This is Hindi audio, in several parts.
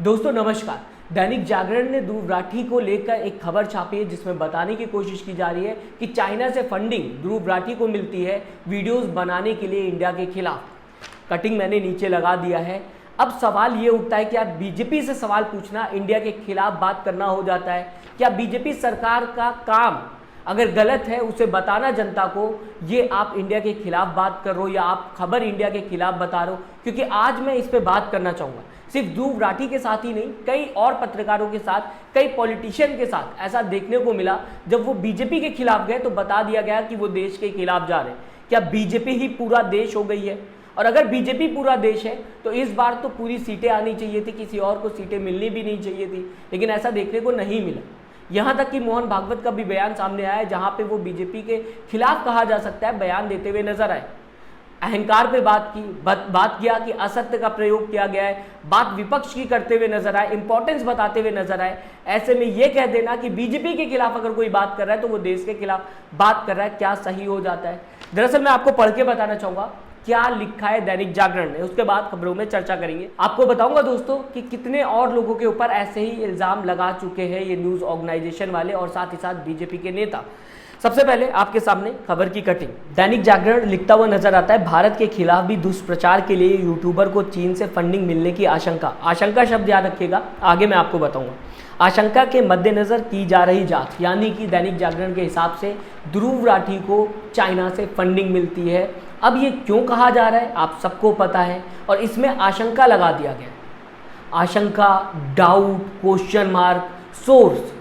दोस्तों नमस्कार। दैनिक जागरण ने ध्रुव राठी को लेकर एक खबर छापी है जिसमें बताने की कोशिश की जा रही है कि चाइना से फंडिंग ध्रुव राठी को मिलती है वीडियोस बनाने के लिए इंडिया के खिलाफ। कटिंग मैंने नीचे लगा दिया है। अब सवाल ये उठता है कि आप बीजेपी से सवाल पूछना इंडिया के खिलाफ बात करना हो जाता है। क्या बीजेपी सरकार का काम अगर गलत है उसे बताना जनता को, ये आप इंडिया के खिलाफ बात कर रहे हो या आप खबर इंडिया के खिलाफ बता रहे हो? क्योंकि आज मैं इस पे बात करना चाहूँगा। सिर्फ ध्रुव राठी के साथ ही नहीं, कई और पत्रकारों के साथ, कई पॉलिटिशियन के साथ ऐसा देखने को मिला। जब वो बीजेपी के खिलाफ गए तो बता दिया गया कि वो देश के खिलाफ जा रहे हैं। क्या बीजेपी ही पूरा देश हो गई है? और अगर बीजेपी पूरा देश है तो इस बार तो पूरी सीटें आनी चाहिए थी, किसी और को सीटें मिलनी भी नहीं चाहिए थी, लेकिन ऐसा देखने को नहीं मिला। यहाँ तक कि मोहन भागवत का भी बयान सामने आया है जहाँ पे वो बीजेपी के खिलाफ कहा जा सकता है बयान देते हुए नजर आए। अहंकार पे बात किया कि असत्य का प्रयोग किया गया है, बात विपक्ष की करते हुए नजर आए, इंपॉर्टेंस बताते हुए नजर आए। ऐसे में ये कह देना कि बीजेपी के खिलाफ अगर कोई बात कर रहा है तो वो देश के खिलाफ बात कर रहा है, क्या सही हो जाता है? दरअसल मैं आपको पढ़ के बताना चाहूंगा क्या लिखा है दैनिक जागरण ने, उसके बाद खबरों में चर्चा करेंगे। आपको बताऊंगा दोस्तों कि कितने और लोगों के ऊपर ऐसे ही इल्जाम लगा चुके हैं ये न्यूज ऑर्गेनाइजेशन वाले और साथ ही साथ बीजेपी के नेता। सबसे पहले आपके सामने खबर की कटिंग। दैनिक जागरण लिखता हुआ नजर आता है, भारत के खिलाफ भी दुष्प्रचार के लिए यूट्यूबर को चीन से फंडिंग मिलने की आशंका। आशंका शब्द याद रखिएगा, आगे मैं आपको बताऊंगा। आशंका के मद्देनजर की जा रही जांच, यानी कि दैनिक जागरण के हिसाब से ध्रुव राठी को चाइना से फंडिंग मिलती है। अब ये क्यों कहा जा रहा है आप सबको पता है, और इसमें आशंका लगा दिया गया। आशंका, डाउट, क्वेश्चन मार्क, सोर्स,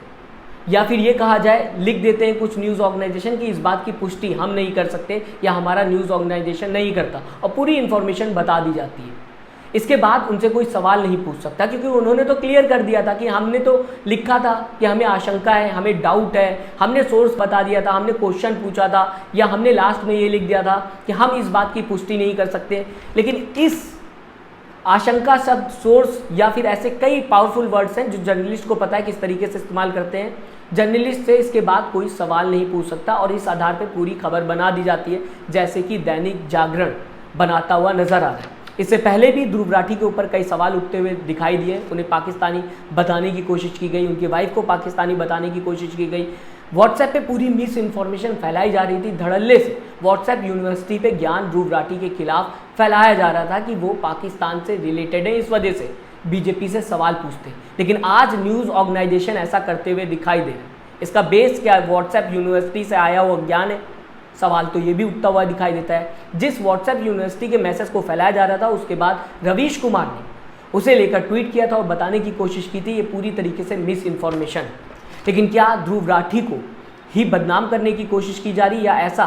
या फिर ये कहा जाए, लिख देते हैं कुछ न्यूज़ ऑर्गेनाइजेशन की इस बात की पुष्टि हम नहीं कर सकते या हमारा न्यूज़ ऑर्गेनाइजेशन नहीं करता, और पूरी इंफॉर्मेशन बता दी जाती है। इसके बाद उनसे कोई सवाल नहीं पूछ सकता क्योंकि उन्होंने तो क्लियर कर दिया था कि हमने तो लिखा था कि हमें आशंका है, हमें डाउट है, हमने सोर्स बता दिया था, हमने क्वेश्चन पूछा था, या हमने लास्ट में ये लिख दिया था कि हम इस बात की पुष्टि नहीं कर सकते। लेकिन इस आशंका शब्द, सोर्स या फिर ऐसे कई पावरफुल वर्ड्स हैं जो जर्नलिस्ट को पता है किस तरीके से इस्तेमाल करते हैं। जर्नलिस्ट से इसके बाद कोई सवाल नहीं पूछ सकता और इस आधार पर पूरी खबर बना दी जाती है, जैसे कि दैनिक जागरण बनाता हुआ नजर आ रहा है। इससे पहले भी ध्रुव राठी के ऊपर कई सवाल उठते हुए दिखाई दिए। उन्हें पाकिस्तानी बताने की कोशिश की गई, उनकी वाइफ को पाकिस्तानी बताने की कोशिश की गई। व्हाट्सएप पे पूरी मिस इन्फॉर्मेशन फैलाई जा रही थी धड़ल्ले से। व्हाट्सएप यूनिवर्सिटी पे ज्ञान ध्रुव राठी के खिलाफ फैलाया जा रहा था कि वो पाकिस्तान से रिलेटेड है, इस वजह से बीजेपी से सवाल पूछते। लेकिन आज न्यूज़ ऑर्गेनाइजेशन ऐसा करते हुए दिखाई दे रहा है। इसका बेस क्या है? व्हाट्सएप यूनिवर्सिटी से आया हुआ ज्ञान है। सवाल तो ये भी उठता हुआ दिखाई देता है, जिस व्हाट्सएप यूनिवर्सिटी के मैसेज को फैलाया जा रहा था उसके बाद रवीश कुमार ने उसे लेकर ट्वीट किया था और बताने की कोशिश की थी ये पूरी तरीके से मिस इन्फॉर्मेशन। लेकिन क्या ध्रुव राठी को ही बदनाम करने की कोशिश की जा रही, या ऐसा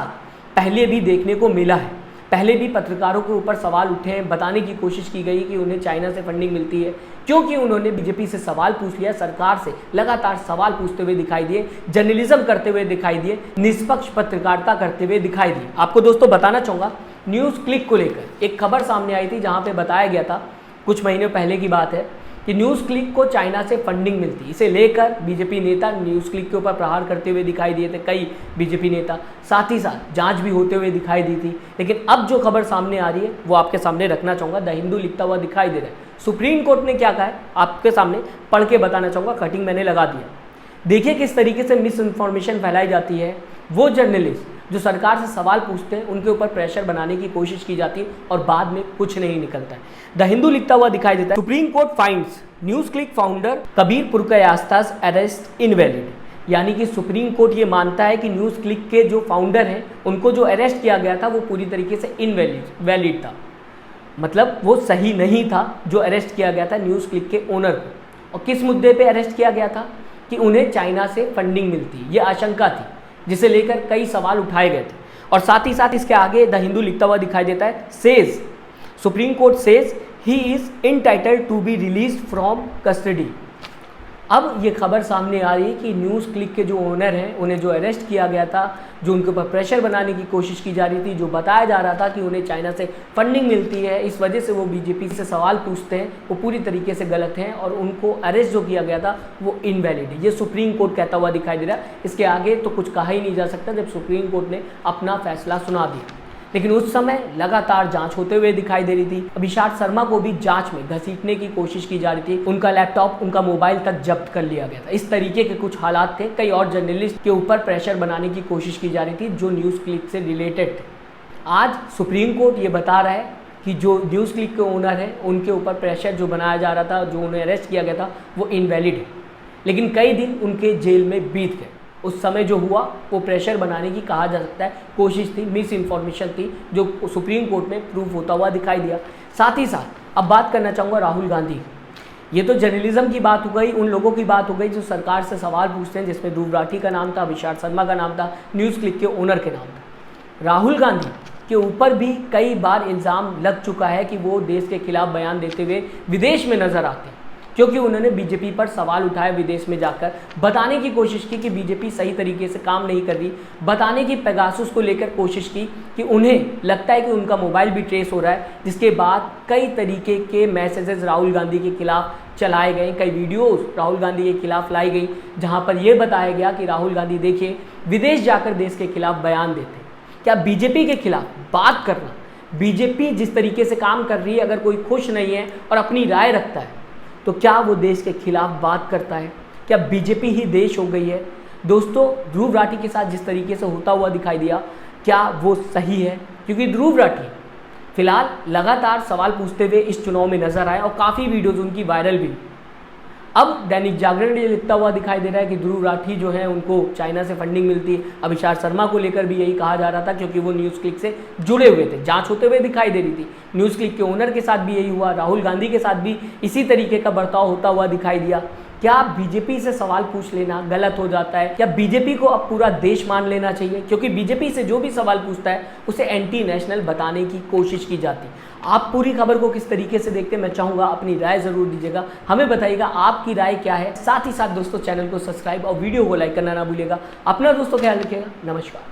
पहले भी देखने को मिला है? पहले भी पत्रकारों के ऊपर सवाल उठे हैं, बताने की कोशिश की गई कि उन्हें चाइना से फंडिंग मिलती है क्योंकि उन्होंने बीजेपी से सवाल पूछ लिया, सरकार से लगातार सवाल पूछते हुए दिखाई दिए, जर्नलिज्म करते हुए दिखाई दिए, निष्पक्ष पत्रकारिता करते हुए दिखाई दिए। आपको दोस्तों बताना चाहूँगा, न्यूज़ क्लिक को लेकर एक खबर सामने आई थी जहाँ पे बताया गया था, कुछ महीने पहले की बात है, कि न्यूज़ क्लिक को चाइना से फंडिंग मिलती। इसे लेकर बीजेपी नेता न्यूज़ क्लिक के ऊपर प्रहार करते हुए दिखाई दिए थे, कई बीजेपी नेता, साथ ही साथ जांच भी होते हुए दिखाई दी थी। लेकिन अब जो खबर सामने आ रही है वो आपके सामने रखना चाहूँगा। द हिंदू लिखता हुआ दिखाई दे रहा है। सुप्रीम कोर्ट ने क्या कहा है आपके सामने पढ़ के बताना चाहूँगा, कटिंग मैंने लगा दिया। देखिए किस तरीके से मिस इन्फॉर्मेशन फैलाई जाती है। वो जर्नलिस्ट जो सरकार से सवाल पूछते हैं उनके ऊपर प्रेशर बनाने की कोशिश की जाती है और बाद में कुछ नहीं निकलता है। द हिंदू लिखता हुआ दिखाई देता है, Supreme Court finds NewsClick founder Kabir Purkayastha's arrest invalid. यानी कि सुप्रीम कोर्ट ये मानता है कि न्यूज़ क्लिक के जो फाउंडर हैं उनको जो अरेस्ट किया गया था वो पूरी तरीके से वैलिड था, मतलब वो सही नहीं था जो अरेस्ट किया गया था न्यूज़ क्लिक के ओनर को। और किस मुद्दे पे अरेस्ट किया गया था? कि उन्हें चाइना से फंडिंग मिलती है, ये आशंका थी जिसे लेकर कई सवाल उठाए गए थे। और साथ ही साथ इसके आगे द हिंदू लिखता हुआ दिखाई देता है, says Supreme Court says he is entitled to be released from custody. अब ये खबर सामने आ रही है कि न्यूज़ क्लिक के जो ओनर हैं उन्हें जो अरेस्ट किया गया था, जो उनके ऊपर प्रेशर बनाने की कोशिश की जा रही थी, जो बताया जा रहा था कि उन्हें चाइना से फंडिंग मिलती है, इस वजह से वो बीजेपी से सवाल पूछते हैं, वो पूरी तरीके से गलत हैं और उनको अरेस्ट जो किया गया था वो इनवैलिड है। ये सुप्रीम कोर्ट कहता हुआ दिखाई दे रहा है। इसके आगे तो कुछ कहा ही नहीं जा सकता जब सुप्रीम कोर्ट ने अपना फैसला सुना दिया। लेकिन उस समय लगातार जांच होते हुए दिखाई दे रही थी। अभिषाक शर्मा को भी जांच में घसीटने की कोशिश की जा रही थी। उनका लैपटॉप, उनका मोबाइल तक जब्त कर लिया गया था। इस तरीके के कुछ हालात थे। कई और जर्नलिस्ट के ऊपर प्रेशर बनाने की कोशिश की जा रही थी जो न्यूज़ क्लिक से रिलेटेड थे। आज सुप्रीम कोर्ट ये बता रहा है कि जो न्यूज़ क्लिक के ओनर हैं उनके ऊपर प्रेशर जो बनाया जा रहा था, जो उन्हें अरेस्ट किया गया था, वो इनवैलिड है। लेकिन कई दिन उनके जेल में बीत गए। उस समय जो हुआ वो प्रेशर बनाने की, कहा जा सकता है, कोशिश थी, मिस इन्फॉर्मेशन थी, जो सुप्रीम कोर्ट में प्रूफ होता हुआ दिखाई दिया। साथ ही साथ अब बात करना चाहूँगा राहुल गांधी। ये तो जर्नलिज्म की बात हो गई, उन लोगों की बात हो गई जो सरकार से सवाल पूछते हैं, जिसमें ध्रुव राठी का नाम था, अभिषाक शर्मा का नाम था, न्यूज़ क्लिक के ओनर के नाम था। राहुल गांधी के ऊपर भी कई बार इल्ज़ाम लग चुका है कि वो देश के खिलाफ बयान देते हुए विदेश में नजर आते हैं, क्योंकि उन्होंने बीजेपी पर सवाल उठाए, विदेश में जाकर बताने की कोशिश की कि बीजेपी सही तरीके से काम नहीं कर रही, बताने की पेगासुस को लेकर कोशिश की कि उन्हें लगता है कि उनका मोबाइल भी ट्रेस हो रहा है। जिसके बाद कई तरीके के मैसेजेस राहुल गांधी के खिलाफ चलाए गए, कई वीडियोस राहुल गांधी के खिलाफ लाई गई, जहां पर यह बताया गया कि राहुल गांधी देखिए विदेश जाकर देश के खिलाफ बयान देते हैं। क्या बीजेपी के खिलाफ बात करना, बीजेपी जिस तरीके से काम कर रही है, अगर कोई खुश नहीं है और अपनी राय रखता है तो क्या वो देश के खिलाफ बात करता है? क्या बीजेपी ही देश हो गई है? दोस्तों, ध्रुव राठी के साथ जिस तरीके से होता हुआ दिखाई दिया, क्या वो सही है? क्योंकि ध्रुव राठी फिलहाल लगातार सवाल पूछते हुए इस चुनाव में नजर आए और काफ़ी वीडियोज़ उनकी वायरल भी। अब दैनिक जागरण ये लिखता हुआ दिखाई दे रहा है कि ध्रुव राठी जो है उनको चाइना से फंडिंग मिलती है। अभिषाक शर्मा को लेकर भी यही कहा जा रहा था, क्योंकि वो न्यूज़ क्लिक से जुड़े हुए थे, जांच होते हुए दिखाई दे रही थी। न्यूज़ क्लिक के ओनर के साथ भी यही हुआ, राहुल गांधी के साथ भी इसी तरीके का बर्ताव होता हुआ दिखाई दिया। क्या बीजेपी से सवाल पूछ लेना गलत हो जाता है? क्या बीजेपी को अब पूरा देश मान लेना चाहिए? क्योंकि बीजेपी से जो भी सवाल पूछता है उसे एंटी नेशनल बताने की कोशिश की जाती है। आप पूरी खबर को किस तरीके से देखते हैं, मैं चाहूँगा अपनी राय ज़रूर दीजिएगा, हमें बताइएगा आपकी राय क्या है। साथ ही साथ दोस्तों, चैनल को सब्सक्राइब और वीडियो को लाइक करना ना भूलिएगा। अपना दोस्तों ख्याल रखिएगा। नमस्कार।